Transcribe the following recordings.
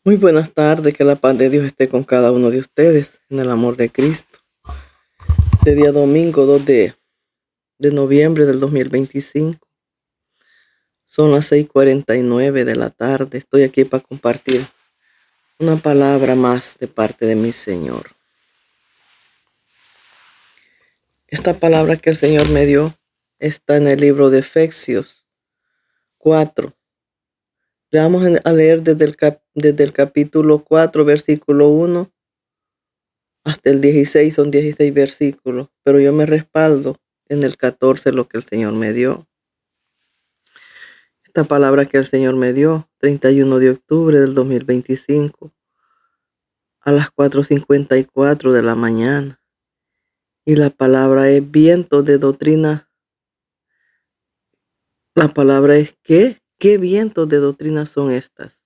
Muy buenas tardes, que la paz de Dios esté con cada uno de ustedes en el amor de Cristo. Este día domingo 2 de noviembre del 2025. Son las 6:49 de la tarde. Estoy aquí para compartir una palabra más de parte de mi Señor. Esta palabra que el Señor me dio está en el libro de Efesios 4. Le vamos a leer desde el capítulo 4, versículo 1 hasta el 16, son 16 versículos, pero yo me respaldo en el 14 lo que el Señor me dio. Esta palabra que el Señor me dio, 31 de octubre del 2025, a las 4:54 de la mañana. Y la palabra es viento de doctrina. La palabra es ¿qué vientos de doctrina son estas?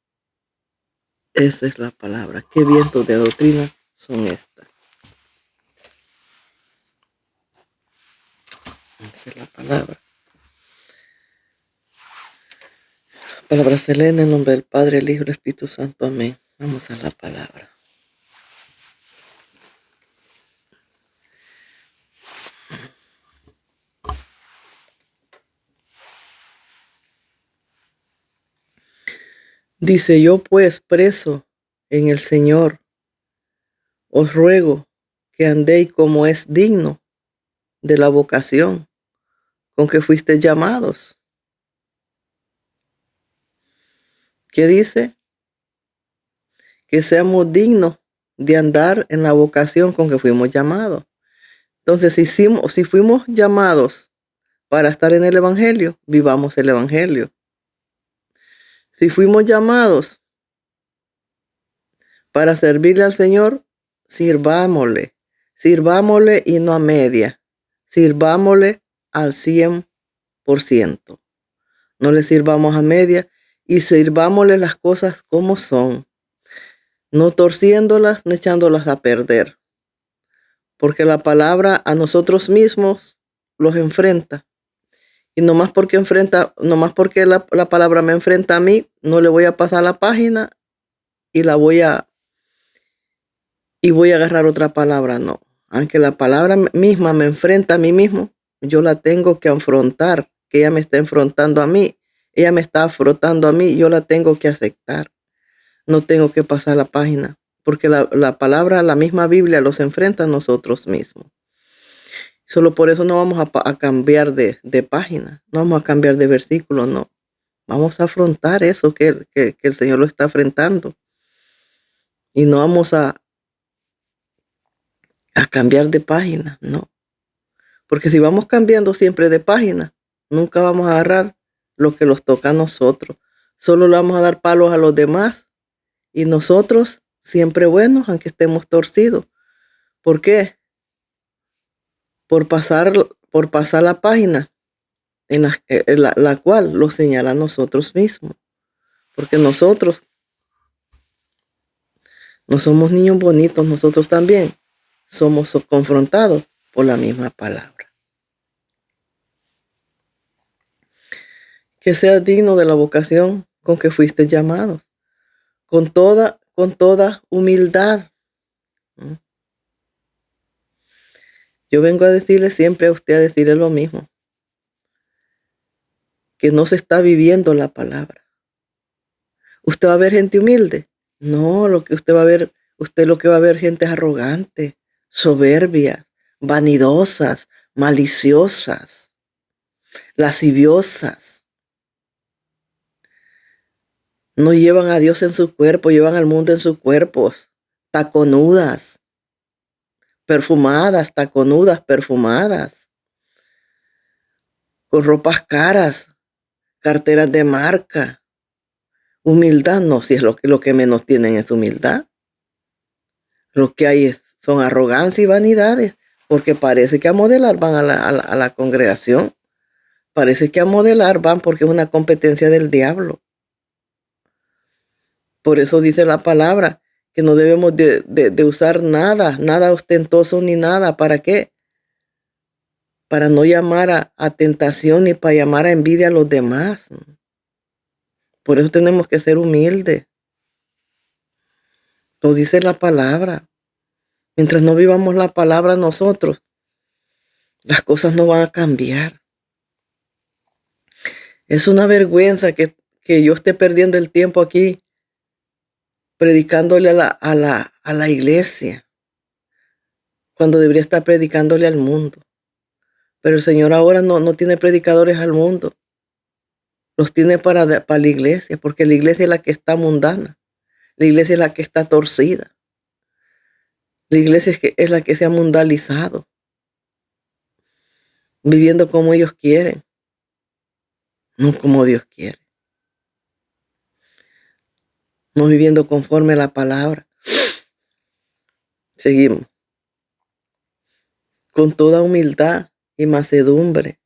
Esa es la palabra. ¿Qué vientos de doctrina son estas? Esa es la palabra. La palabra se lee en el nombre del Padre, el Hijo y el Espíritu Santo. Amén. Vamos a la palabra. Dice: yo pues, preso en el Señor, os ruego que andéis como es digno de la vocación con que fuisteis llamados. ¿Qué dice? Que seamos dignos de andar en la vocación con que fuimos llamados. Entonces, si fuimos llamados para estar en el Evangelio, vivamos el Evangelio. Si fuimos llamados para servirle al Señor, sirvámosle. Sirvámosle y no a media. Sirvámosle al 100%. No le sirvamos a media y sirvámosle las cosas como son. No torciéndolas, no echándolas a perder. Porque la palabra a nosotros mismos los enfrenta. Y nomás porque la palabra me enfrenta a mí, no le voy a pasar la página y voy a agarrar otra palabra, no. Aunque la palabra misma me enfrenta a mí mismo, yo la tengo que afrontar, que ella me está enfrentando a mí, ella me está afrontando a mí, yo la tengo que aceptar. No tengo que pasar la página, porque la palabra, la misma Biblia los enfrenta a nosotros mismos. Solo por eso no vamos a cambiar de página, no vamos a cambiar de versículo, no. Vamos a afrontar eso que el Señor lo está enfrentando. Y no vamos a cambiar de página, no. Porque si vamos cambiando siempre de página, nunca vamos a agarrar lo que los toca a nosotros. Solo le vamos a dar palos a los demás y nosotros siempre buenos, aunque estemos torcidos. ¿Por qué? Por pasar la página en la cual lo señala a nosotros mismos. Porque nosotros no somos niños bonitos, nosotros también somos confrontados por la misma palabra. Que seas digno de la vocación con que fuiste llamados, con toda humildad. Yo vengo a decirle siempre a usted, a decirle lo mismo, que no se está viviendo la palabra. ¿Usted va a ver gente humilde? No, lo que usted lo que va a ver gente arrogante, soberbia, vanidosas, maliciosas, lasciviosas. No llevan a Dios en su cuerpo, llevan al mundo en sus cuerpos, taconudas, perfumadas, con ropas caras, carteras de marca. Humildad no, si es lo que menos tienen es humildad. Lo que hay son arrogancia y vanidades, porque parece que a modelar van a la congregación. Parece que a modelar van porque es una competencia del diablo. Por eso dice la palabra que no debemos de usar nada ostentoso ni nada. ¿Para qué? Para no llamar a tentación ni para llamar a envidia a los demás. Por eso tenemos que ser humildes. Lo dice la palabra. Mientras no vivamos la palabra nosotros, las cosas no van a cambiar. Es una vergüenza que yo esté perdiendo el tiempo aquí predicándole a la iglesia, cuando debería estar predicándole al mundo. Pero el Señor ahora no tiene predicadores al mundo. Los tiene para la iglesia, porque la iglesia es la que está mundana. La iglesia es la que está torcida. La iglesia es la que se ha mundanizado, viviendo como ellos quieren, no como Dios quiere. No viviendo conforme a la palabra. Seguimos. Con toda humildad y mansedumbre,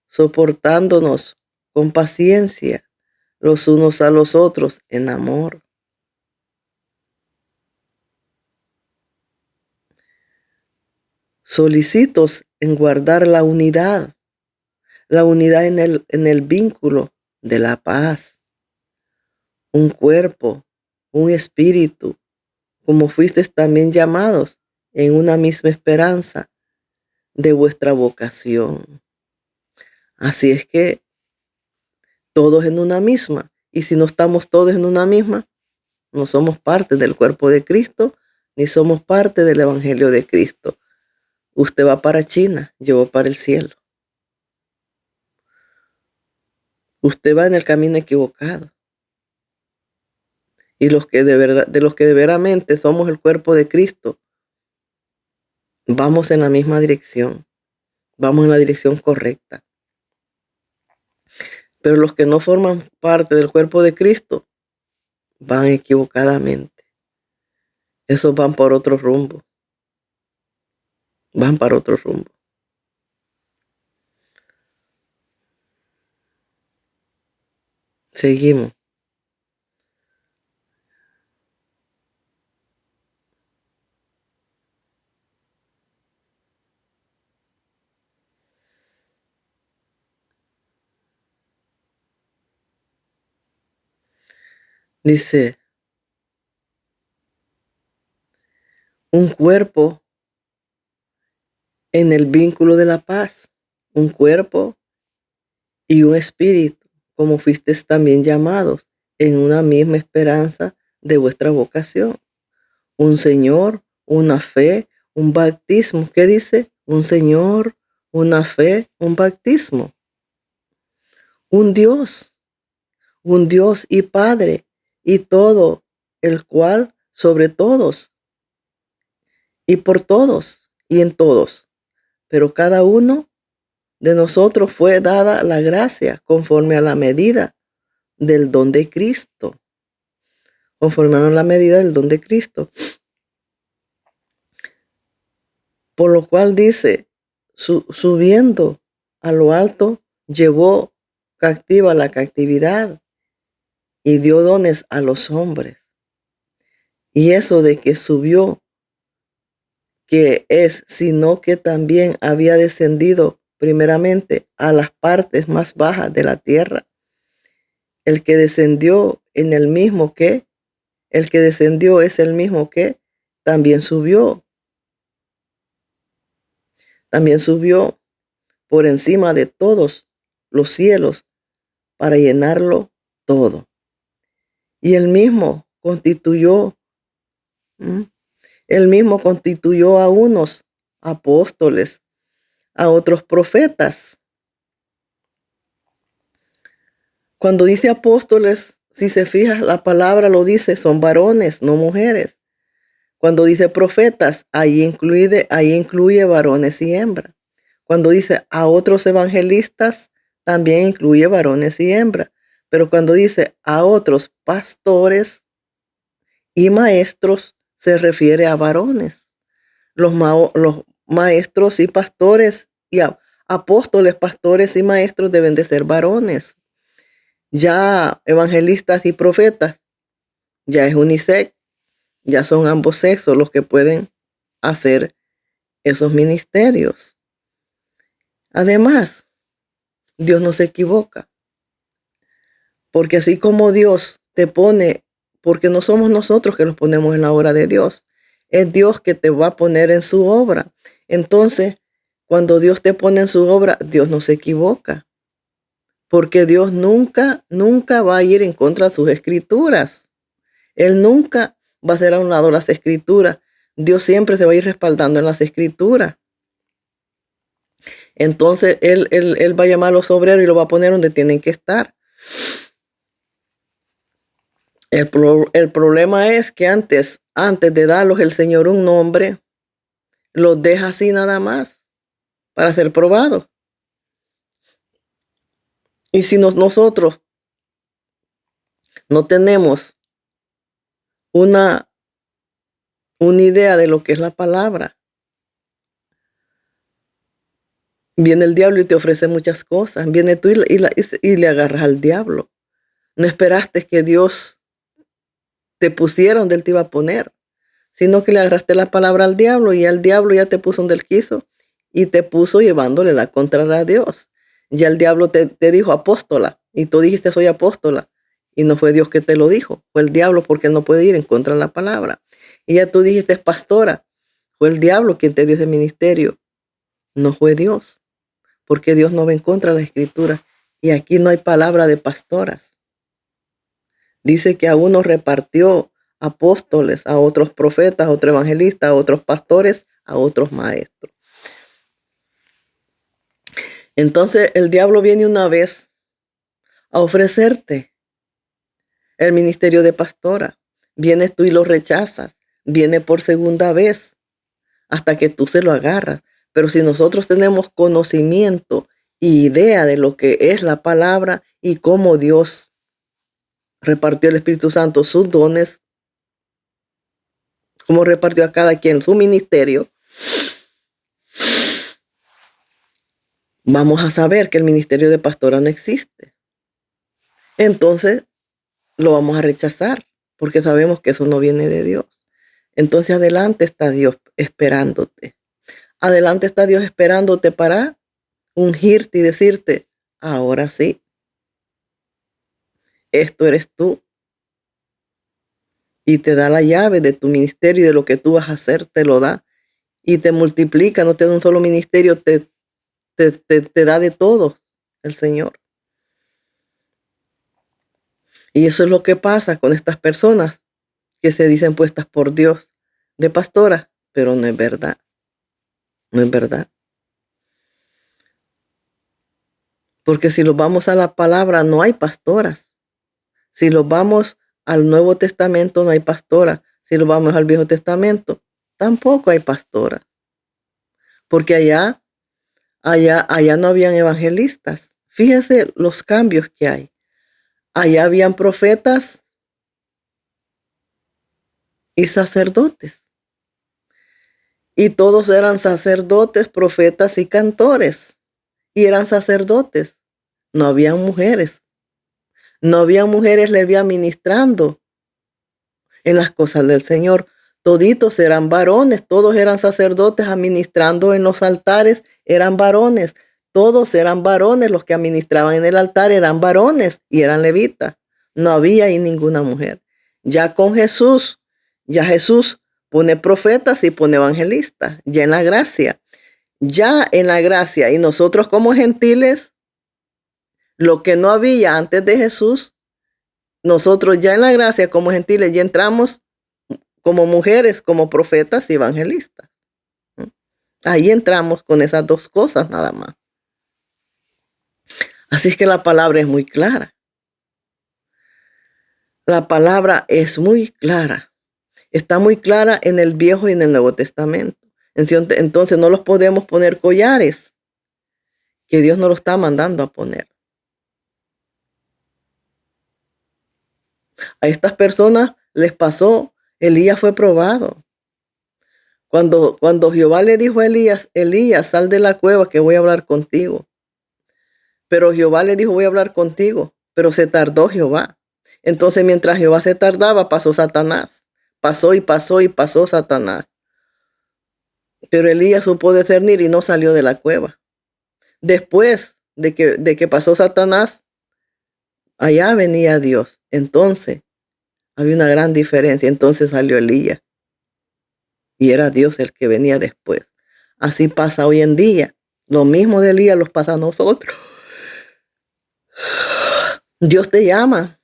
soportándonos con paciencia los unos a los otros en amor. Solicitos en guardar la unidad en el vínculo de la paz, un cuerpo, un espíritu, como fuisteis también llamados en una misma esperanza de vuestra vocación. Así es que todos en una misma, y si no estamos todos en una misma, no somos parte del cuerpo de Cristo, ni somos parte del Evangelio de Cristo. Usted va para China, yo voy para el cielo. Usted va en el camino equivocado. Y los que de los que de veramente somos el cuerpo de Cristo, vamos en la misma dirección. Vamos en la dirección correcta. Pero los que no forman parte del cuerpo de Cristo van equivocadamente. Esos van por otro rumbo. Van para otro rumbo. Seguimos. Dice, un cuerpo en el vínculo de la paz. Un cuerpo y un espíritu, como fuisteis también llamados en una misma esperanza de vuestra vocación. Un Señor, una fe, un bautismo. ¿Qué dice? Un Señor, una fe, un bautismo. Un Dios y Padre, y todo, el cual sobre todos, y por todos, y en todos. Pero cada uno de nosotros fue dada la gracia conforme a la medida del don de Cristo. Conforme a la medida del don de Cristo. Por lo cual dice, subiendo a lo alto, llevó cautiva la cautividad y dio dones a los hombres. Y eso de que subió, que es, sino que también había descendido primeramente a las partes más bajas de la tierra. El que descendió es el mismo que también subió por encima de todos los cielos para llenarlo todo. Y él mismo constituyó a unos apóstoles, a otros profetas. Cuando dice apóstoles, si se fija, la palabra lo dice, son varones, no mujeres. Cuando dice profetas, ahí incluye varones y hembras. Cuando dice a otros evangelistas, también incluye varones y hembras. Pero cuando dice a otros pastores y maestros, se refiere a varones. Los maestros y pastores y apóstoles, pastores y maestros deben de ser varones. Ya evangelistas y profetas, ya es unisex, ya son ambos sexos los que pueden hacer esos ministerios. Además, Dios no se equivoca, porque así como Dios te pone porque no somos nosotros que los ponemos en la obra de Dios. Es Dios que te va a poner en su obra. Entonces, cuando Dios te pone en su obra, Dios no se equivoca, porque Dios nunca va a ir en contra de sus escrituras. Él nunca va a hacer a un lado las escrituras. Dios siempre se va a ir respaldando en las escrituras. Entonces, él va a llamar a los obreros y los va a poner donde tienen que estar. El problema es que antes de darlos el Señor un nombre, los deja así nada más para ser probados. Y si nosotros no tenemos una idea de lo que es la palabra, viene el diablo y te ofrece muchas cosas. Viene tú y le agarras al diablo. No esperaste que Dios te pusiera donde Él te iba a poner, sino que le agarraste la palabra al diablo y el diablo ya te puso donde Él quiso y te puso llevándole la contraria a Dios. Ya el diablo te dijo apóstola y tú dijiste soy apóstola y no fue Dios que te lo dijo, fue el diablo porque Él no puede ir en contra de la palabra. Y ya tú dijiste pastora, fue el diablo quien te dio ese ministerio, no fue Dios, porque Dios no va en contra de la escritura y aquí no hay palabra de pastoras. Dice que a unos repartió apóstoles, a otros profetas, a otros evangelistas, a otros pastores, a otros maestros. Entonces el diablo viene una vez a ofrecerte el ministerio de pastora. Vienes tú y lo rechazas. Viene por segunda vez hasta que tú se lo agarras. Pero si nosotros tenemos conocimiento y idea de lo que es la palabra y cómo Dios repartió el Espíritu Santo sus dones, cómo repartió a cada quien su ministerio, vamos a saber que el ministerio de pastora no existe. Entonces lo vamos a rechazar porque sabemos que eso no viene de Dios. Entonces adelante está Dios esperándote. Adelante está Dios esperándote para ungirte y decirte, ahora sí, esto eres tú. Y te da la llave de tu ministerio y de lo que tú vas a hacer, te lo da. Y te multiplica, no te da un solo ministerio, te da de todo el Señor. Y eso es lo que pasa con estas personas que se dicen puestas por Dios de pastora, pero no es verdad. No es verdad. Porque si los vamos a la palabra, no hay pastoras. Si los vamos al Nuevo Testamento, no hay pastora. Si los vamos al Viejo Testamento, tampoco hay pastora. Porque allá no habían evangelistas. Fíjese los cambios que hay. Allá habían profetas y sacerdotes. Y todos eran sacerdotes, profetas y cantores. Y eran sacerdotes. No habían mujeres. No había mujeres le ministrando en las cosas del Señor. Toditos eran varones, todos eran sacerdotes administrando en los altares, eran varones. Todos eran varones, los que administraban en el altar eran varones y eran levitas. No había ahí ninguna mujer. Ya con Jesús, ya Jesús pone profetas y pone evangelistas, ya en la gracia. Ya en la gracia y nosotros como gentiles, lo que no había antes de Jesús, nosotros ya en la gracia como gentiles ya entramos como mujeres, como profetas y evangelistas. Ahí entramos con esas dos cosas nada más. Así es que la palabra es muy clara. La palabra es muy clara. Está muy clara en el Viejo y en el Nuevo Testamento. Entonces no los podemos poner collares que Dios nos lo está mandando a poner. A estas personas les pasó, Elías fue probado. Cuando Jehová le dijo a Elías, Elías, sal de la cueva que voy a hablar contigo. Pero Jehová le dijo, voy a hablar contigo, pero se tardó Jehová. Entonces mientras Jehová se tardaba, pasó Satanás. Pasó y pasó y pasó Satanás. Pero Elías supo discernir y no salió de la cueva. Después de que pasó Satanás, allá venía Dios. Entonces, Había una gran diferencia. Entonces salió Elías y era Dios el que venía después. Así pasa hoy en día. Lo mismo de Elías los pasa a nosotros. Dios te llama.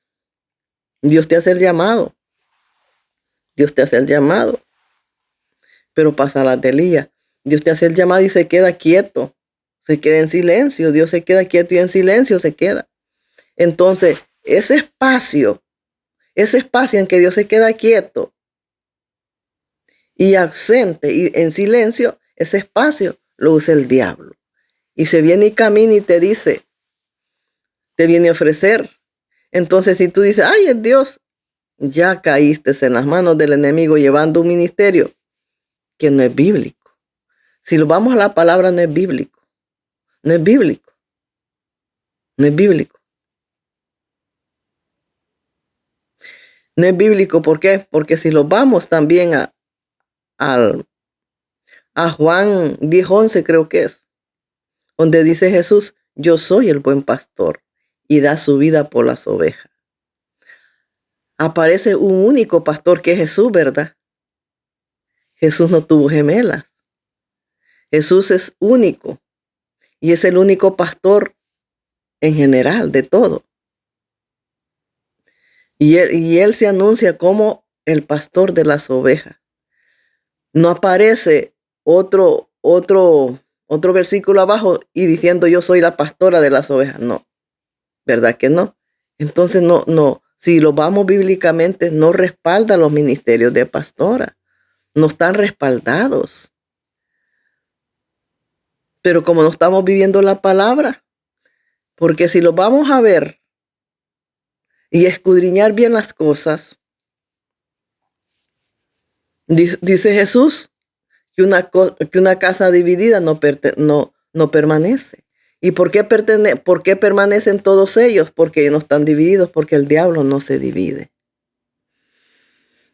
Dios te hace el llamado. Dios te hace el llamado. Pero pasa las de Elías. Dios te hace el llamado y se queda quieto. Se queda en silencio. Dios se queda quieto y en silencio se queda. Entonces, ese espacio en que Dios se queda quieto y ausente y en silencio, ese espacio lo usa el diablo. Y se viene y camina y te dice, te viene a ofrecer. Entonces, si tú dices, ay, es Dios, ya caíste en las manos del enemigo llevando un ministerio que no es bíblico. Si lo vamos a la palabra, no es bíblico. No es bíblico. No es bíblico. No es bíblico, ¿por qué? Porque si lo vamos también a Juan 10:11, creo que es, donde dice Jesús, yo soy el buen pastor y da su vida por las ovejas. Aparece un único pastor que es Jesús, ¿verdad? Jesús no tuvo gemelas. Jesús es único y es el único pastor en general de todo. Y él se anuncia como el pastor de las ovejas. No aparece otro versículo abajo y diciendo yo soy la pastora de las ovejas. No, ¿verdad que no? Entonces no, si lo vamos bíblicamente, no respalda los ministerios de pastora. No están respaldados. Pero como no estamos viviendo la palabra, porque si lo vamos a ver y escudriñar bien las cosas, dice Jesús que una casa dividida no permanece. ¿Y por qué permanecen todos ellos? Porque no están divididos, porque el diablo no se divide.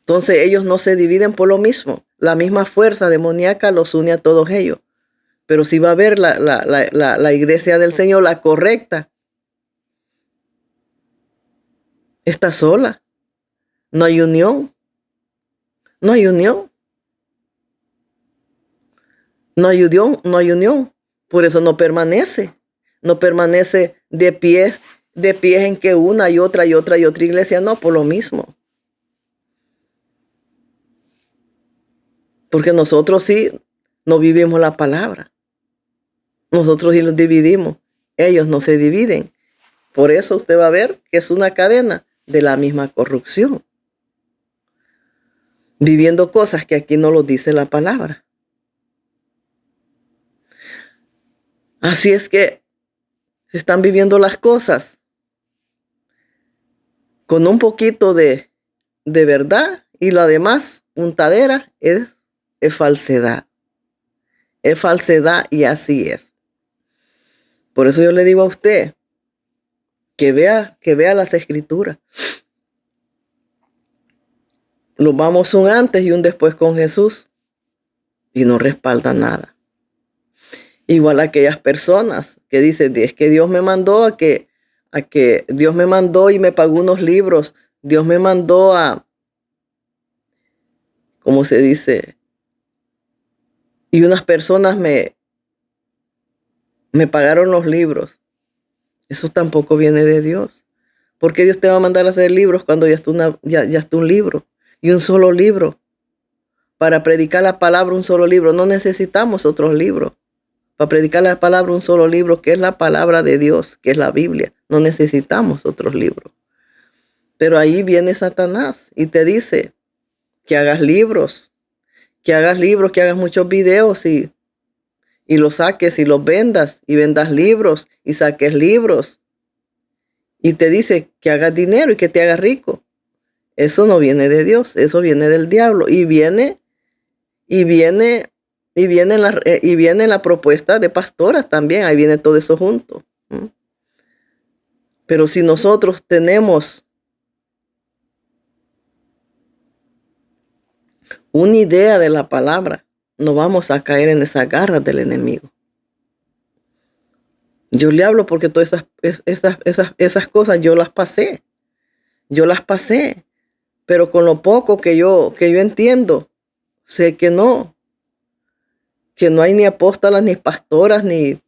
Entonces ellos no se dividen por lo mismo. La misma fuerza demoníaca los une a todos ellos. Pero si va a haber la iglesia del Señor, la correcta, está sola. No hay unión. No hay unión. No hay unión, no hay unión. Por eso no permanece. No permanece de pies en que una y otra iglesia. No, por lo mismo. Porque nosotros sí no vivimos la palabra. Nosotros sí los dividimos. Ellos no se dividen. Por eso usted va a ver que es una cadena de la misma corrupción. Viviendo cosas que aquí no lo dice la palabra. Así es que se están viviendo las cosas con un poquito de verdad y la demás untadera es falsedad. Es falsedad y así es. Por eso yo le digo a usted que vea las escrituras. Nos vamos un antes y un después con Jesús y no respalda nada. Igual aquellas personas que dicen, es que Dios me mandó a que Dios me mandó y me pagó unos libros. Dios me mandó ¿cómo se dice? Y unas personas me pagaron los libros. Eso tampoco viene de Dios. ¿Por qué Dios te va a mandar a hacer libros cuando ya está un libro? Y un solo libro. Para predicar la palabra, un solo libro. No necesitamos otros libros. Para predicar la palabra, un solo libro, que es la palabra de Dios, que es la Biblia. No necesitamos otros libros. Pero ahí viene Satanás y te dice que hagas libros, que hagas muchos videos y los saques y los vendas y vendas libros y saques libros. Y te dice que hagas dinero y que te hagas rico. Eso no viene de Dios, eso viene del diablo. Y viene en la propuesta de pastoras también, ahí viene todo eso junto. Pero si nosotros tenemos una idea de la palabra, no vamos a caer en esas garras del enemigo. Yo le hablo porque todas esas cosas yo las pasé. Pero con lo poco que yo entiendo, sé que no hay ni apóstolas, ni pastoras, ni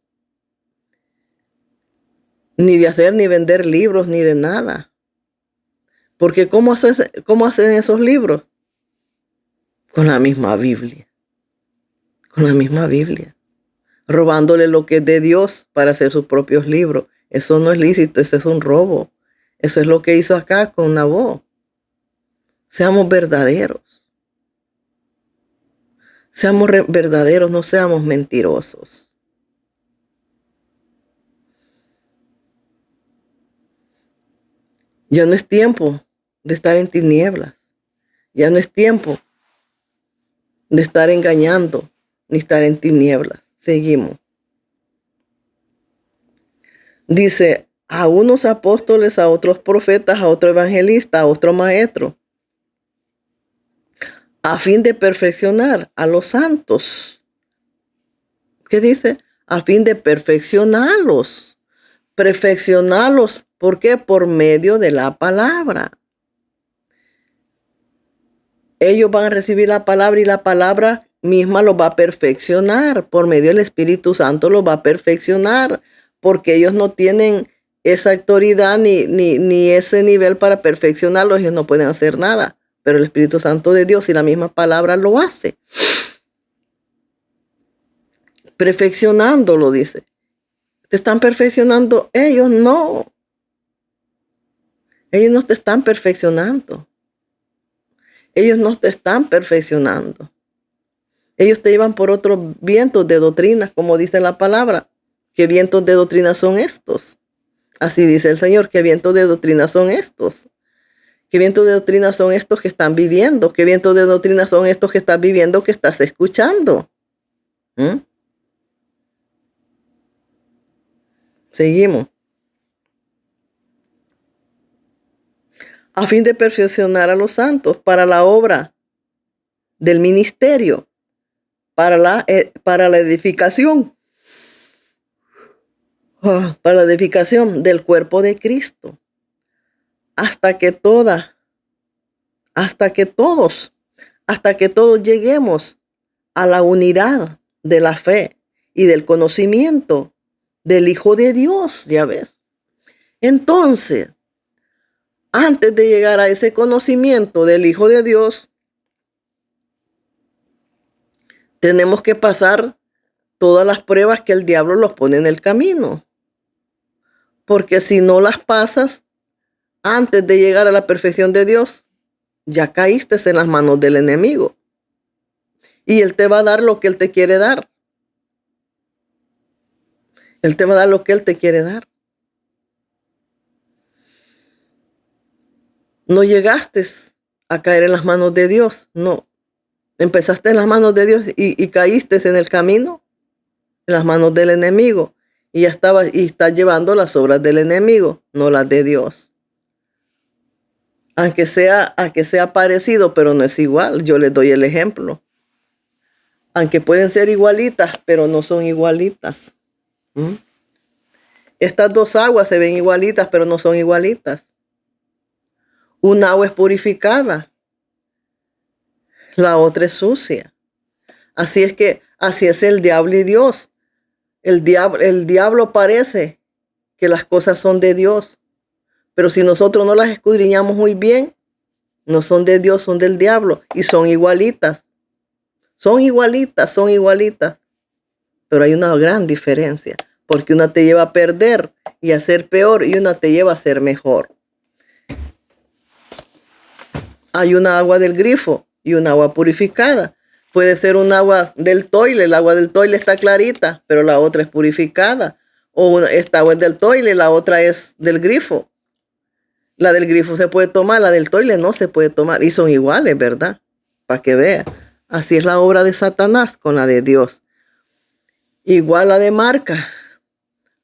de hacer, ni vender libros, ni de nada. Porque cómo hacen esos libros? Con la misma Biblia. Con la misma Biblia. Robándole lo que es de Dios para hacer sus propios libros. Eso no es lícito, ese es un robo. Eso es lo que hizo acá con Nabot. Seamos verdaderos. Seamos verdaderos, no seamos mentirosos. Ya no es tiempo de estar en tinieblas. Ya no es tiempo de estar engañando ni estar en tinieblas. Seguimos. Dice, a unos apóstoles, a otros profetas, a otro evangelista, a otro maestro, a fin de perfeccionar a los santos. ¿Qué dice? A fin de perfeccionarlos. Perfeccionarlos, ¿por qué? Por medio de la palabra. Ellos van a recibir la palabra y la palabra misma los va a perfeccionar. Por medio del Espíritu Santo los va a perfeccionar. Porque ellos no tienen esa autoridad ni ese nivel para perfeccionarlos. Ellos no pueden hacer nada. Pero el Espíritu Santo de Dios y la misma palabra lo hace. Perfeccionándolo, dice. ¿Te están perfeccionando? Ellos no. Ellos no te están perfeccionando. Ellos no te están perfeccionando. Ellos te llevan por otros vientos de doctrina, como dice la palabra. ¿Qué vientos de doctrina son estos? Así dice el Señor. ¿Qué vientos de doctrina son estos? ¿Qué vientos de doctrina son estos que están viviendo? ¿Qué vientos de doctrina son estos que estás viviendo, que estás escuchando? Seguimos. A fin de perfeccionar a los santos para la obra del ministerio, para la edificación, para la edificación del cuerpo de Cristo, hasta que todos lleguemos a la unidad de la fe y del conocimiento del Hijo de Dios, ya ves. Entonces, antes de llegar a ese conocimiento del Hijo de Dios, tenemos que pasar todas las pruebas que el diablo nos pone en el camino. Porque si no las pasas, antes de llegar a la perfección de Dios, ya caíste en las manos del enemigo. Y él te va a dar lo que él te quiere dar. Él te va a dar lo que él te quiere dar. No llegaste a caer en las manos de Dios, no. Empezaste en las manos de Dios y caíste en el camino, en las manos del enemigo. Y ya estás llevando las obras del enemigo, no las de Dios. Aunque sea parecido, pero no es igual. Yo les doy el ejemplo. Aunque pueden ser igualitas, pero no son igualitas. Estas dos aguas se ven igualitas, pero no son igualitas. Un agua es purificada, la otra es sucia. Así es el diablo y Dios. El diablo parece que las cosas son de Dios, pero si nosotros no las escudriñamos muy bien, no son de Dios, son del diablo y son igualitas. Son igualitas, pero hay una gran diferencia, porque una te lleva a perder y a ser peor y una te lleva a ser mejor. Hay una agua del grifo y una agua purificada. Puede ser un agua del toile, el agua del toile está clarita, pero la otra es purificada. O esta agua es del toile, la otra es del grifo. La del grifo se puede tomar, la del toile no se puede tomar. Y son iguales, ¿verdad? Para que vea. Así es la obra de Satanás con la de Dios. Igual la de marca.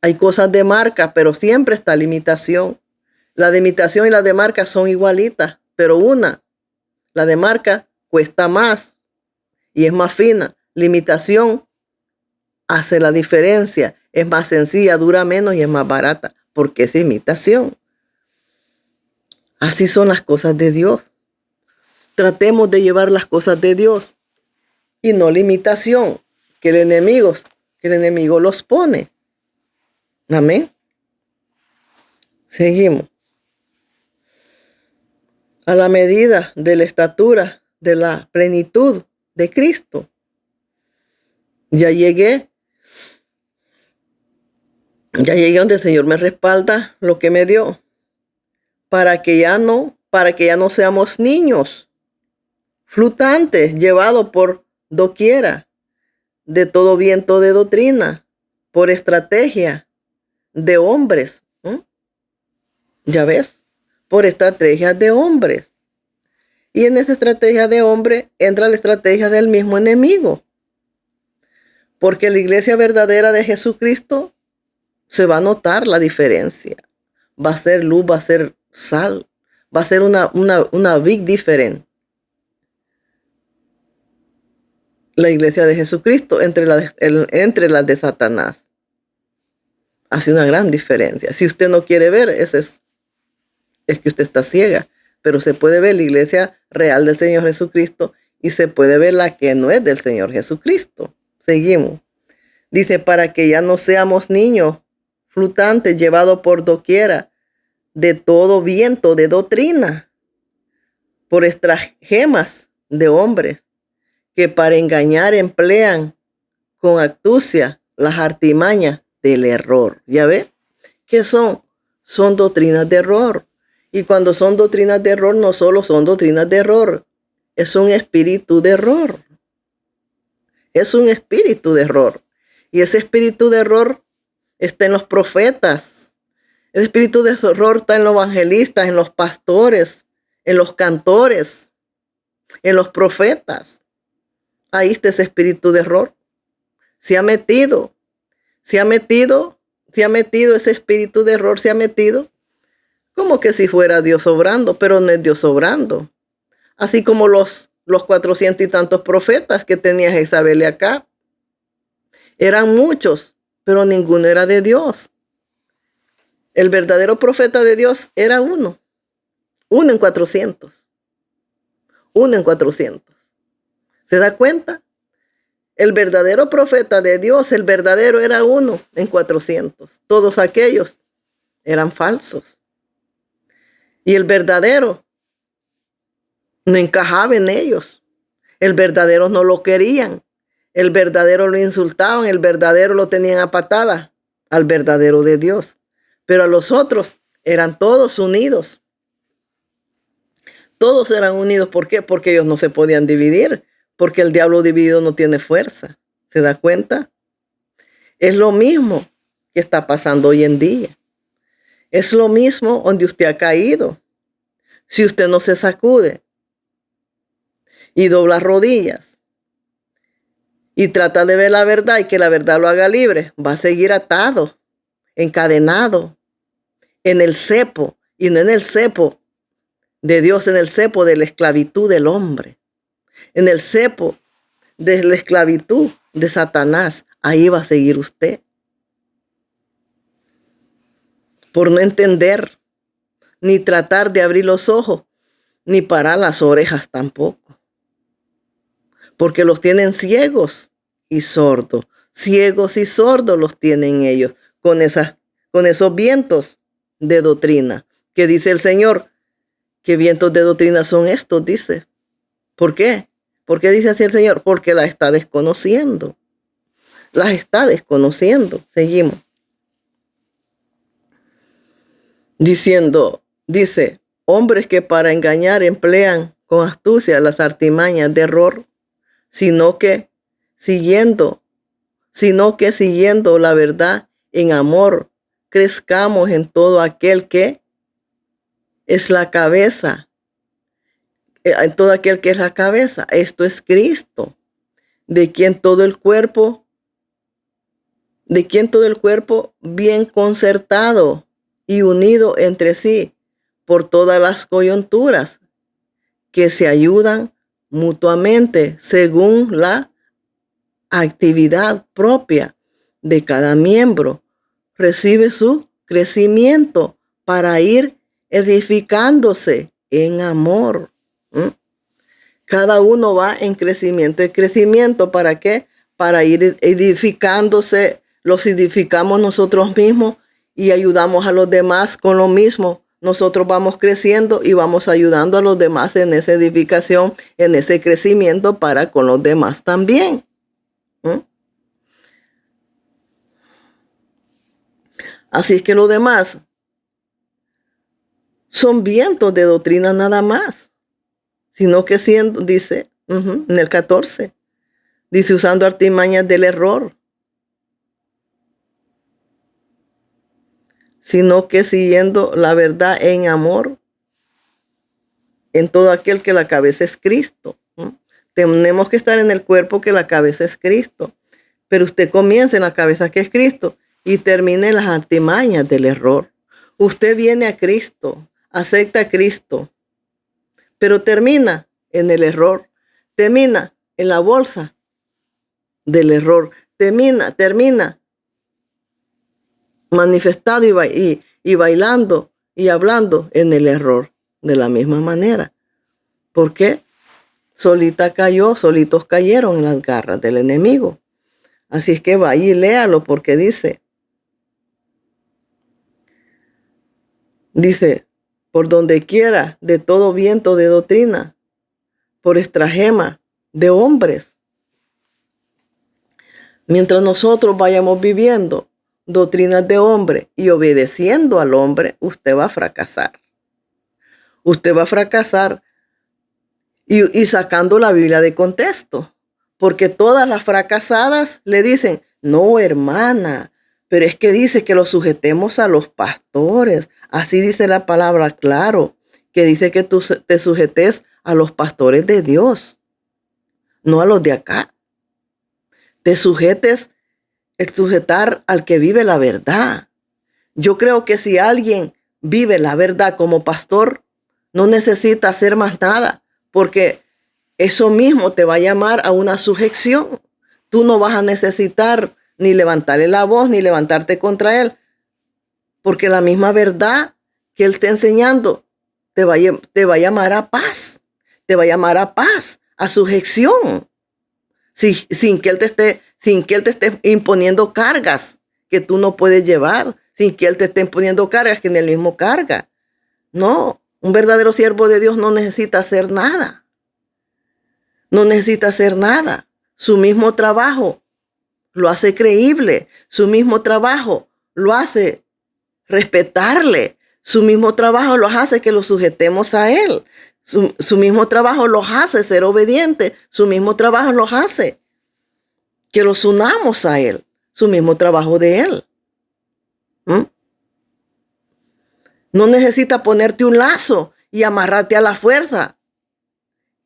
Hay cosas de marca, pero siempre está limitación. La de imitación y la de marca son igualitas, pero la de marca, cuesta más y es más fina. La imitación hace la diferencia. Es más sencilla, dura menos y es más barata, porque es imitación. Así son las cosas de Dios. Tratemos de llevar las cosas de Dios y no la imitación que el enemigo los pone. Amén. Seguimos. A la medida de la estatura de la plenitud de Cristo. Ya llegué donde el Señor me respalda lo que me dio. Para que ya no seamos niños flutantes, llevados por doquiera, de todo viento de doctrina, por estrategia de hombres. ¿Ya ves? Por estrategias de hombres. Y en esa estrategia de hombre entra la estrategia del mismo enemigo. Porque la iglesia verdadera de Jesucristo se va a notar la diferencia. Va a ser luz, va a ser sal, va a ser una big diferencia. La iglesia de Jesucristo entre las de Satanás. Hace una gran diferencia. Si usted no quiere ver, es que usted está ciega. Pero se puede ver la iglesia real del Señor Jesucristo y se puede ver la que no es del Señor Jesucristo. Seguimos. Dice, para que ya no seamos niños flutantes, llevados por doquiera de todo viento de doctrina, por estratagemas de hombres, que para engañar emplean con astucia las artimañas del error. ¿Ya ve? ¿Qué son? Son doctrinas de error. Y cuando son doctrinas de error, no solo son doctrinas de error, es un espíritu de error. Es un espíritu de error. Y ese espíritu de error está en los profetas. El espíritu de error está en los evangelistas, en los pastores, en los cantores, en los profetas. Ahí está ese espíritu de error. Se ha metido ese espíritu de error, se ha metido como que si fuera Dios obrando, pero no es Dios obrando. Así como los 400 y tantos profetas que tenía Jezabel y Acab. Eran muchos, pero ninguno era de Dios. El verdadero profeta de Dios era uno en 400. Uno en 400. ¿Se da cuenta? El verdadero profeta de Dios, el verdadero era uno en 400. Todos aquellos eran falsos. Y el verdadero no encajaba en ellos. El verdadero no lo querían. El verdadero lo insultaban. El verdadero lo tenían a patada al verdadero de Dios. Pero a los otros eran todos unidos. Todos eran unidos. ¿Por qué? Porque ellos no se podían dividir. Porque el diablo dividido no tiene fuerza. ¿Se da cuenta? Es lo mismo que está pasando hoy en día. Es lo mismo donde usted ha caído. Si usted no se sacude y dobla rodillas y trata de ver la verdad y que la verdad lo haga libre, va a seguir atado, encadenado en el cepo, y no en el cepo de Dios, en el cepo de la esclavitud del hombre, en el cepo de la esclavitud de Satanás. Ahí va a seguir usted. Por no entender, ni tratar de abrir los ojos, ni parar las orejas tampoco. Porque los tienen ciegos y sordos. Ciegos y sordos los tienen ellos con esos vientos de doctrina. Que dice el Señor, ¿qué vientos de doctrina son estos? Dice. ¿Por qué? ¿Por qué dice así el Señor? Porque las está desconociendo. Las está desconociendo. Seguimos. Dice, hombres que para engañar emplean con astucia las artimañas de error, sino que siguiendo la verdad en amor, crezcamos en todo aquel que es la cabeza, en todo aquel que es la cabeza. Esto es Cristo, de quien todo el cuerpo bien concertado y unido entre sí por todas las coyunturas que se ayudan mutuamente según la actividad propia de cada miembro, recibe su crecimiento para ir edificándose en amor. Cada uno va en crecimiento. ¿El crecimiento para qué? Para ir edificándose. Los edificamos nosotros mismos y ayudamos a los demás con lo mismo. Nosotros vamos creciendo y vamos ayudando a los demás en esa edificación, en ese crecimiento para con los demás también. Así es que los demás son vientos de doctrina nada más, sino que siendo, dice en el 14, dice usando artimañas del error, sino que siguiendo la verdad en amor, en todo aquel que la cabeza es Cristo. Tenemos que estar en el cuerpo que la cabeza es Cristo, pero usted comienza en la cabeza que es Cristo y termine en las artimañas del error. Usted viene a Cristo, acepta a Cristo, pero termina en el error, termina en la bolsa del error, termina manifestado y bailando y hablando en el error de la misma manera. ¿Por qué? Solitos cayeron en las garras del enemigo. Así es que vaya y léalo porque dice, por donde quiera de todo viento de doctrina, por estratagema de hombres. Mientras nosotros vayamos viviendo doctrinas de hombre y obedeciendo al hombre, usted va a fracasar. Usted va a fracasar y sacando la Biblia de contexto. Porque todas las fracasadas le dicen, no, hermana, pero es que dice que lo sujetemos a los pastores. Así dice la palabra, claro, que dice que tú te sujetes a los pastores de Dios, no a los de acá. Te sujetar al que vive la verdad. Yo creo que si alguien vive la verdad como pastor, no necesita hacer más nada, porque eso mismo te va a llamar a una sujeción. Tú no vas a necesitar ni levantarle la voz, ni levantarte contra él, porque la misma verdad que él está enseñando te va a llamar a paz, te va a llamar a paz, a sujeción, sin que él te esté imponiendo cargas que tú no puedes llevar, sin que él te esté imponiendo cargas que en el mismo carga. No, un verdadero siervo de Dios no necesita hacer nada. No necesita hacer nada. Su mismo trabajo lo hace creíble. Su mismo trabajo lo hace respetarle. Su mismo trabajo los hace que lo sujetemos a él. Su mismo trabajo los hace ser obedientes. Su mismo trabajo los hace que los unamos a él. Su mismo trabajo de él. No necesita ponerte un lazo y amarrarte a la fuerza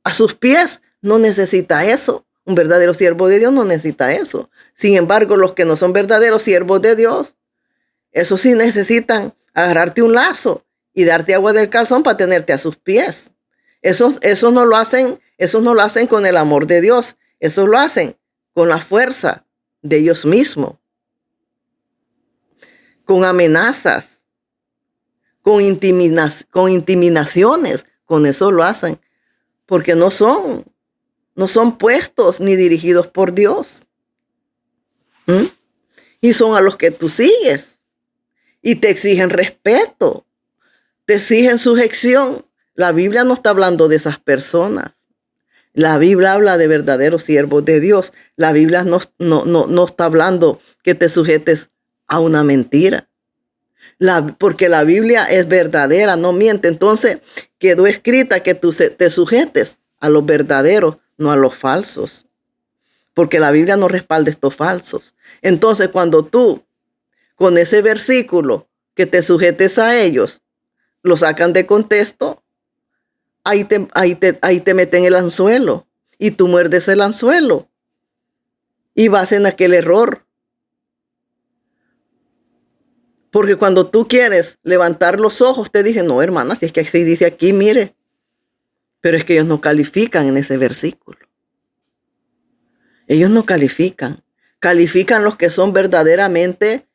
a sus pies. No necesita eso. Un verdadero siervo de Dios no necesita eso. Sin embargo, los que no son verdaderos siervos de Dios, eso sí necesitan agarrarte un lazo y darte agua del calzón para tenerte a sus pies. Eso no lo hacen con el amor de Dios. Eso lo hacen con la fuerza de ellos mismos. Con amenazas, con intimidaciones. Con eso lo hacen. Porque no son puestos ni dirigidos por Dios. Y son a los que tú sigues. Y te exigen respeto. Te exigen sujeción. La Biblia no está hablando de esas personas. La Biblia habla de verdaderos siervos de Dios. La Biblia no está hablando que te sujetes a una mentira. Porque la Biblia es verdadera, no miente. Entonces quedó escrita que tú te sujetes a los verdaderos, no a los falsos. Porque la Biblia no respalda estos falsos. Entonces cuando tú, con ese versículo, que te sujetes a ellos, lo sacan de contexto, ahí te meten el anzuelo y tú muerdes el anzuelo y vas en aquel error. Porque cuando tú quieres levantar los ojos, te dicen, no, hermana, si es que así dice aquí, mire. Pero es que ellos no califican en ese versículo. Ellos no califican. Califican los que son verdaderamente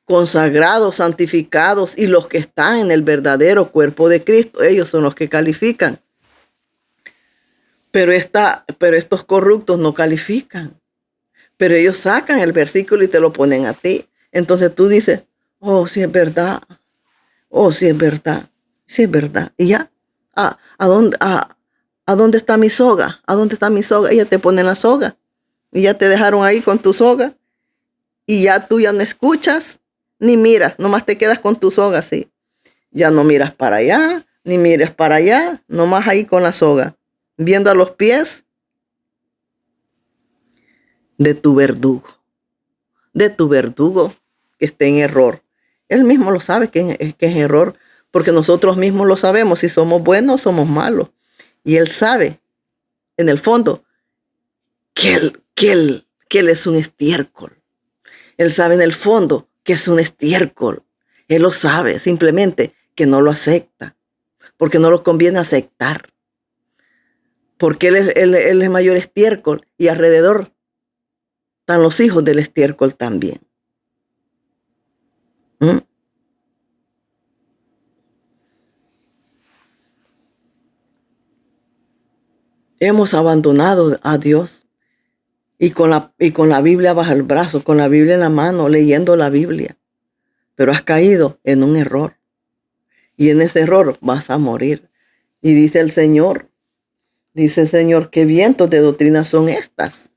consagrados, santificados y los que están en el verdadero cuerpo de Cristo. Ellos son los que califican. Pero estos corruptos no califican. Pero ellos sacan el versículo y te lo ponen a ti. Entonces tú dices, oh, sí es verdad. Oh, sí es verdad. Sí es verdad. Y ya, ¿a dónde está mi soga? ¿A dónde está mi soga? Y ya te ponen la soga. Y ya te dejaron ahí con tu soga. Y ya tú ya no escuchas ni miras. Nomás te quedas con tu soga así. Ya no miras para allá, ni miras para allá. Nomás ahí con la soga. Viendo a los pies de tu verdugo. De tu verdugo que esté en error. Él mismo lo sabe que es error, porque nosotros mismos lo sabemos si somos buenos o somos malos. Y él sabe, en el fondo, que él es un estiércol. Él sabe en el fondo que es un estiércol. Él lo sabe, simplemente que no lo acepta, porque no lo conviene aceptar. Porque él es el mayor estiércol y alrededor están los hijos del estiércol también. ¿Mm? Hemos abandonado a Dios y con la Biblia bajo el brazo, con la Biblia en la mano, leyendo la Biblia. Pero has caído en un error. Y en ese error vas a morir. Y dice el Señor, ¿qué vientos de doctrina son estas?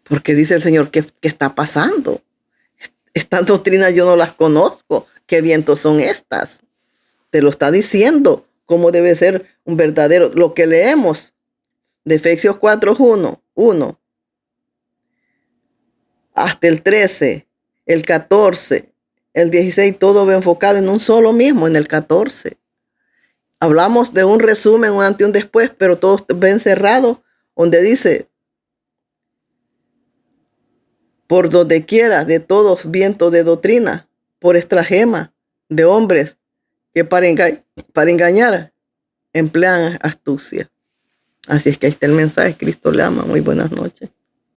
Porque dice el Señor, ¿qué está pasando? Estas doctrinas yo no las conozco. ¿Qué vientos son estas? Te lo está diciendo cómo debe ser un verdadero. Lo que leemos de Efesios 4:1 hasta el 13, el 14, el 16, todo va enfocado en un solo mismo, en el 14. Hablamos de un resumen, un antes y un después, pero todo va encerrado, donde dice, por donde quiera, de todos vientos de doctrina, por estratagema de hombres que para engañar emplean astucia. Así es que ahí está el mensaje. Cristo le ama. Muy buenas noches.